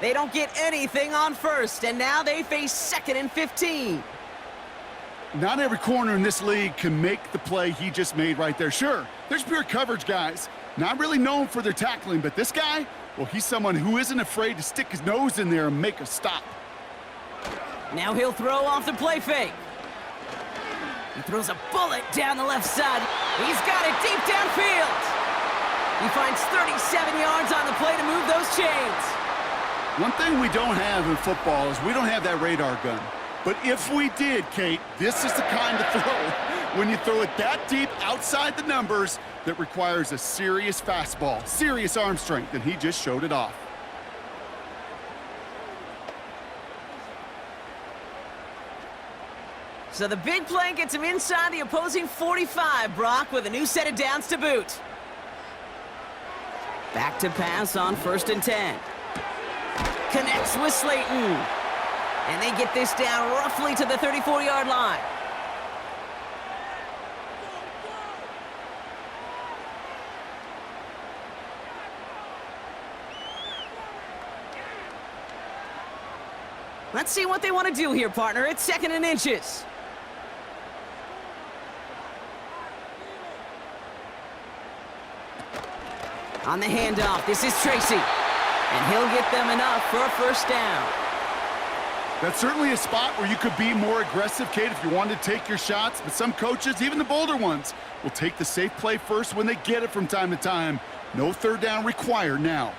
B: They don't get anything on 1st, and now they face 2nd and 15.
C: Not every corner in this league can make the play he just made right there. Sure, there's pure coverage guys. Not really known for their tackling, but this guy, well, he's someone who isn't afraid to stick his nose in there and make a stop.
B: Now he'll throw off the play fake. He throws a bullet down the left side. He's got it deep downfield. He finds 37 yards on the play to move those chains.
C: One thing we don't have in football is we don't have that radar gun. But if we did, Kate, this is the kind of throw, when you throw it that deep outside the numbers, that requires a serious fastball, serious arm strength, and he just showed it off.
B: So the big play gets him inside the opposing 45, Brock, with a new set of downs to boot. Back to pass on 1st and 10. Connects with Slayton. And they get this down roughly to the 34-yard line. Let's see what they want to do here, partner. It's 2nd and inches. On the handoff, this is Tracy. And he'll get them enough for a 1st down.
C: That's certainly a spot where you could be more aggressive, Kate, if you wanted to take your shots. But some coaches, even the bolder ones, will take the safe play first when they get it from time to time. No 3rd down required now.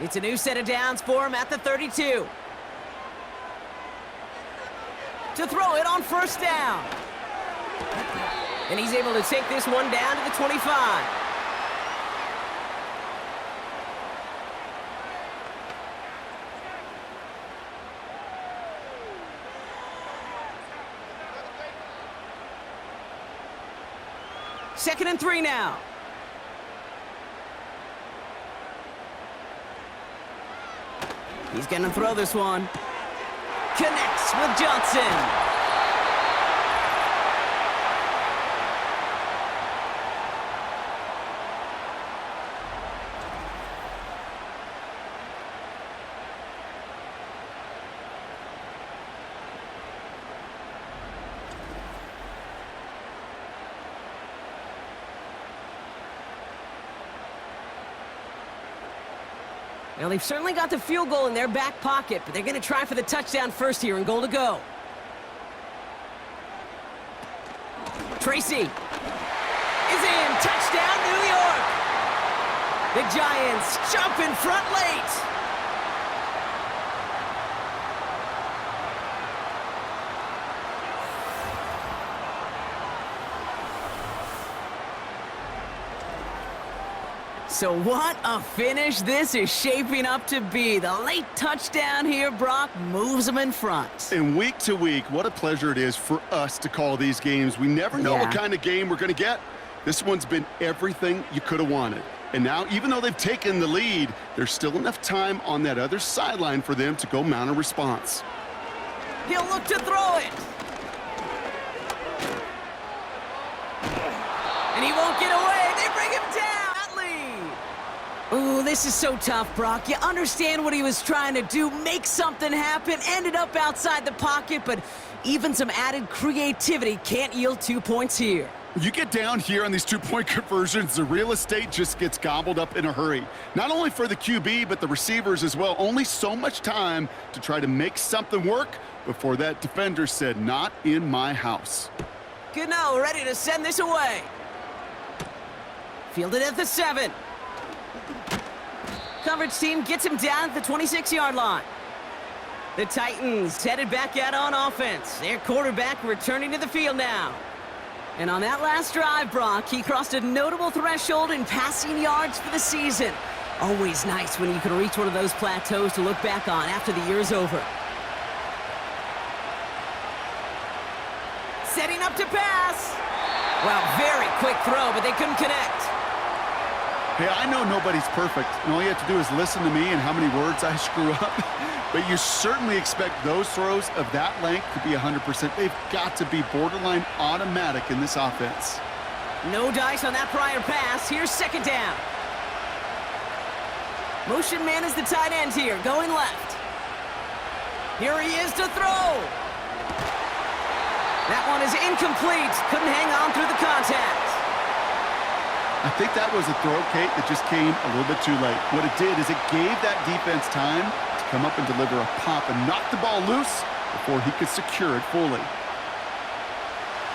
B: It's a new set of downs for him at the 32. To throw it on 1st down. And he's able to take this one down to the 25. Second and 3 now. He's going to throw this one. Connects with Jaxson. Well, they've certainly got the field goal in their back pocket, but they're going to try for the touchdown first here and goal to go. Tracy is in. Touchdown, New York. The Giants jump in front late. So what a finish this is shaping up to be. The late touchdown here, Brock, moves them in front.
C: And week to week, what a pleasure it is for us to call these games. We never know what kind of game we're going to get. This one's been everything you could have wanted. And now, even though they've taken the lead, there's still enough time on that other sideline for them to go mount a response.
B: He'll look to throw it. And he won't get away. They bring him down. Ooh, this is so tough, Brock. You understand what he was trying to do, make something happen, ended up outside the pocket, but even some added creativity can't yield 2 points here.
C: You get down here on these two-point conversions, the real estate just gets gobbled up in a hurry. Not only for the QB, but the receivers as well. Only so much time to try to make something work before that defender said, not in my house.
B: Gano ready to send this away. Fielded at the 7. Coverage team gets him down at the 26-yard line. The Titans headed back out on offense. Their quarterback returning to the field now. And on that last drive, Brock, he crossed a notable threshold in passing yards for the season. Always nice when you can reach one of those plateaus to look back on after the year's over. Setting up to pass. Well, very quick throw, but they couldn't connect.
C: Hey, I know nobody's perfect, and all you have to do is listen to me and how many words I screw up. But you certainly expect those throws of that length to be 100%. They've got to be borderline automatic in this offense.
B: No dice on that prior pass. Here's second down. Motion man is the tight end here, going left. Here he is to throw. That one is incomplete. Couldn't hang on through the contact.
C: I think that was a throw, Kate, that just came a little bit too late. What it did is it gave that defense time to come up and deliver a pop and knock the ball loose before he could secure it fully.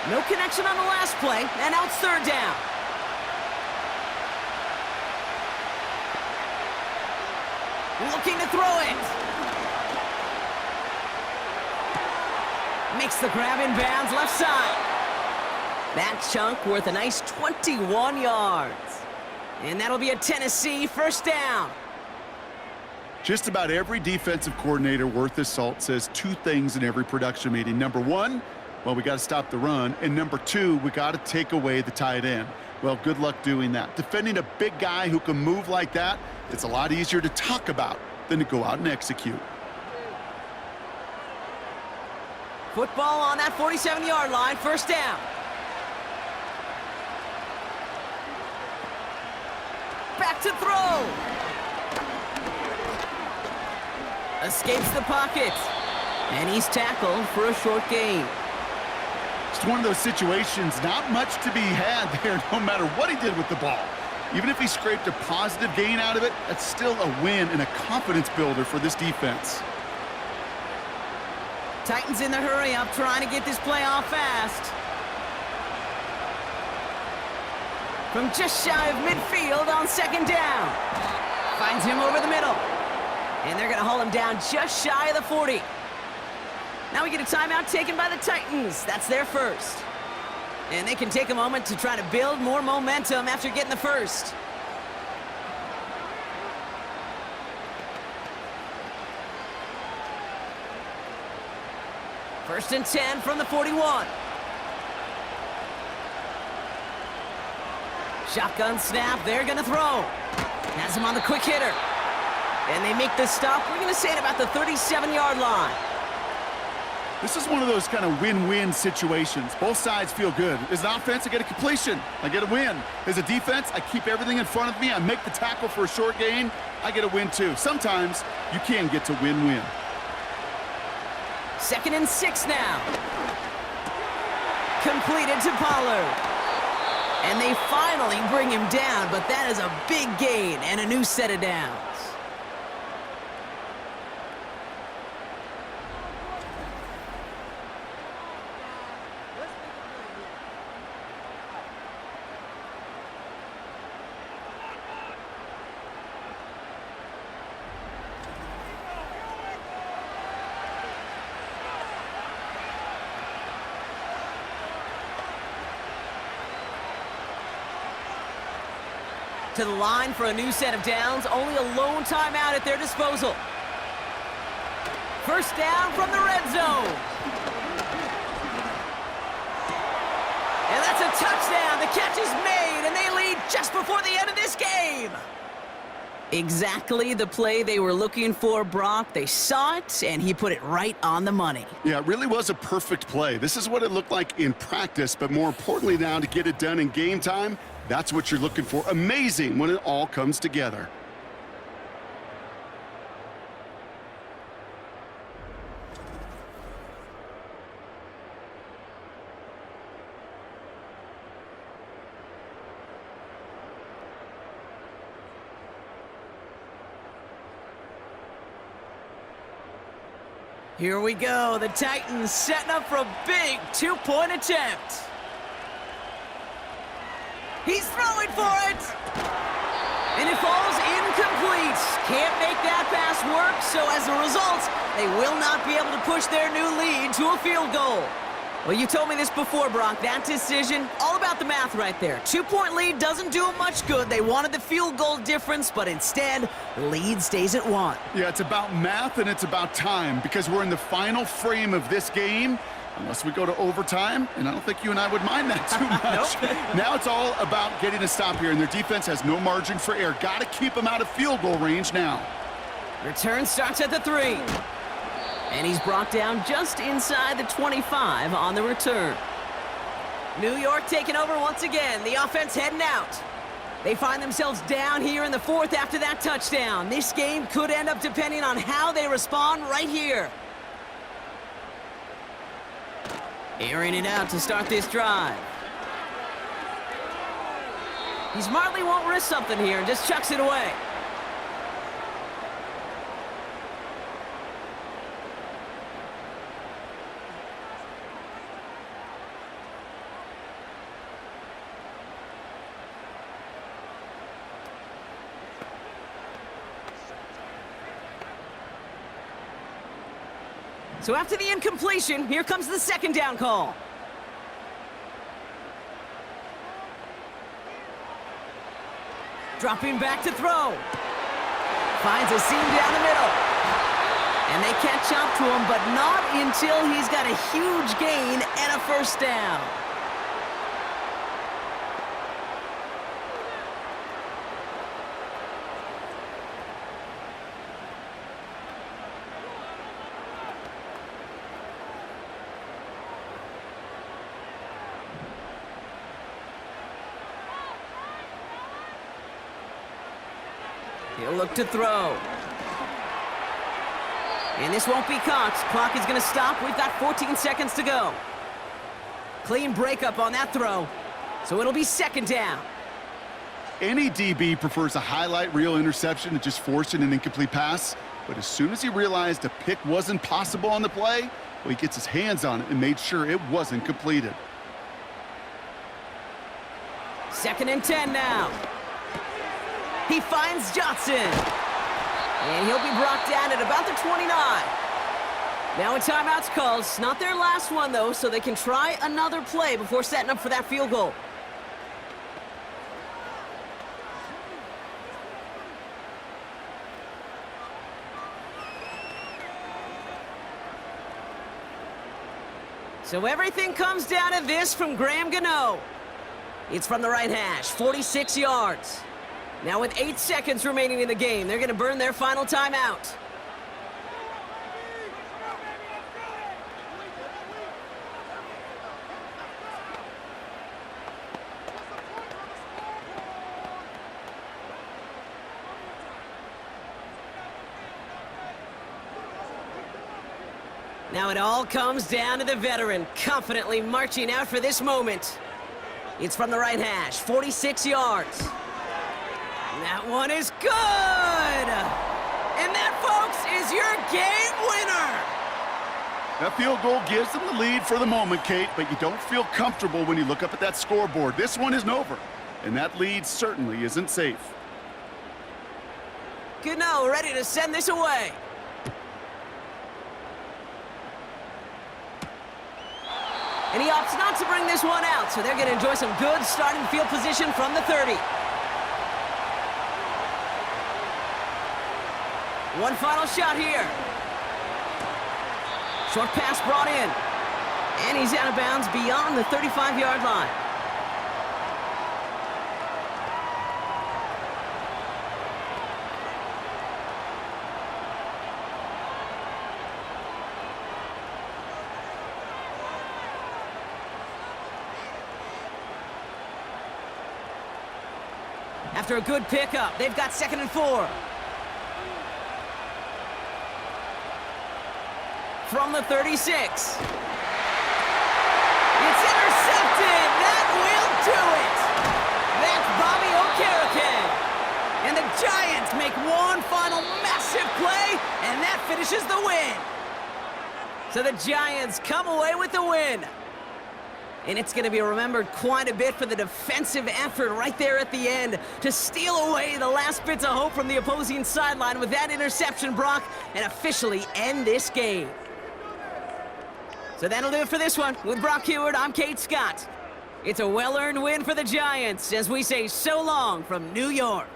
B: No connection on the last play, and now it's third down. Looking to throw it. Makes the grab in bounds left side. That chunk worth a nice 21 yards. And that'll be a Tennessee first down.
C: Just about every defensive coordinator worth his salt says two things in every production meeting. Number one, well, we got to stop the run. And number two, we got to take away the tight end. Well, good luck doing that. Defending a big guy who can move like that, it's a lot easier to talk about than to go out and execute.
B: Football on that 47-yard line, first down. Back to throw. Escapes the pocket. And he's tackled for a short gain.
C: It's one of those situations, not much to be had there no matter what he did with the ball. Even if he scraped a positive gain out of it, that's still a win and a confidence builder for this defense.
B: Titans in the hurry up, trying to get this play off fast. From just shy of midfield on second down. Finds him over the middle. And they're going to haul him down just shy of the 40. Now we get a timeout taken by the Titans. That's their first. And they can take a moment to try to build more momentum after getting the first. First and 10 from the 41. Shotgun snap, they're gonna throw. Has him on the quick hitter. And they make the stop, we're gonna say at about the 37-yard line.
C: This is one of those kind of win-win situations. Both sides feel good. As an offense, I get a completion. I get a win. As a defense, I keep everything in front of me. I make the tackle for a short gain. I get a win too. Sometimes you can get to win-win.
B: Second and 6 now. Completed to Pollard. And they finally bring him down, but that is a big gain and a new set of downs. To the line for a new set of downs, only a lone timeout at their disposal. First down from the red zone. And that's a touchdown. The catch is made, and they lead just before the end of this game. Exactly the play they were looking for, Brock. They saw it, and he put it right on the money.
C: Yeah, it really was a perfect play. This is what it looked like in practice, but more importantly now to get it done in game time, that's what you're looking for. Amazing when it all comes together.
B: Here we go. The Titans setting up for a big two-point attempt. He's throwing for it. And it falls incomplete. Can't make that pass work, so as a result, they will not be able to push their new lead to a field goal. Well, you told me this before, Brock. That decision, all about the math right there. Two-point lead doesn't do them much good. They wanted the field goal difference, but instead, the lead stays at 1.
C: Yeah, it's about math and it's about time because we're in the final frame of this game. Unless we go to overtime, and I don't think you and I would mind that too much. Now it's all about getting a stop here, and their defense has no margin for error. Got to keep them out of field goal range now.
B: Return starts at the 3. And he's brought down just inside the 25 on the return. New York taking over once again. The offense heading out. They find themselves down here in the 4th after that touchdown. This game could end up depending on how they respond right here. Airing it out to start this drive. He smartly won't risk something here and just chucks it away. So after the incompletion, here comes the 2nd down call. Dropping back to throw. Finds a seam down the middle. And they catch up to him, but not until he's got a huge gain and a first down. He'll look to throw. And this won't be caught. Clock is going to stop. We've got 14 seconds to go. Clean breakup on that throw. So it'll be 2nd down.
C: Any DB prefers a highlight reel interception to just forcing an incomplete pass. But as soon as he realized a pick wasn't possible on the play, well, he gets his hands on it and made sure it wasn't completed.
B: 2nd and 10 now. He finds Jaxson. And he'll be brought down at about the 29. Now a timeout's called. It's not their last one, though, so they can try another play before setting up for that field goal. So everything comes down to this from Graham Gano. It's from the right hash, 46 yards. Now with 8 seconds remaining in the game, they're going to burn their final timeout. Now it all comes down to the veteran, confidently marching out for this moment. It's from the right hash, 46 yards. That one is good! And that, folks, is your game winner!
C: That field goal gives them the lead for the moment, Kate, but you don't feel comfortable when you look up at that scoreboard. This one isn't over, and that lead certainly isn't safe.
B: Gano ready to send this away. And he opts not to bring this one out, so they're going to enjoy some good starting field position from the 30. One final shot here. Short pass brought in. And he's out of bounds beyond the 35-yard line. After a good pickup, they've got 2nd and 4. From the 36. It's intercepted! That will do it! That's Bobby Okereke. And the Giants make one final massive play, and that finishes the win. So the Giants come away with the win. And it's going to be remembered quite a bit for the defensive effort right there at the end to steal away the last bits of hope from the opposing sideline with that interception, Brock, and officially end this game. So that'll do it for this one. With Brock Heward, I'm Kate Scott. It's a well-earned win for the Giants as we say so long from New York.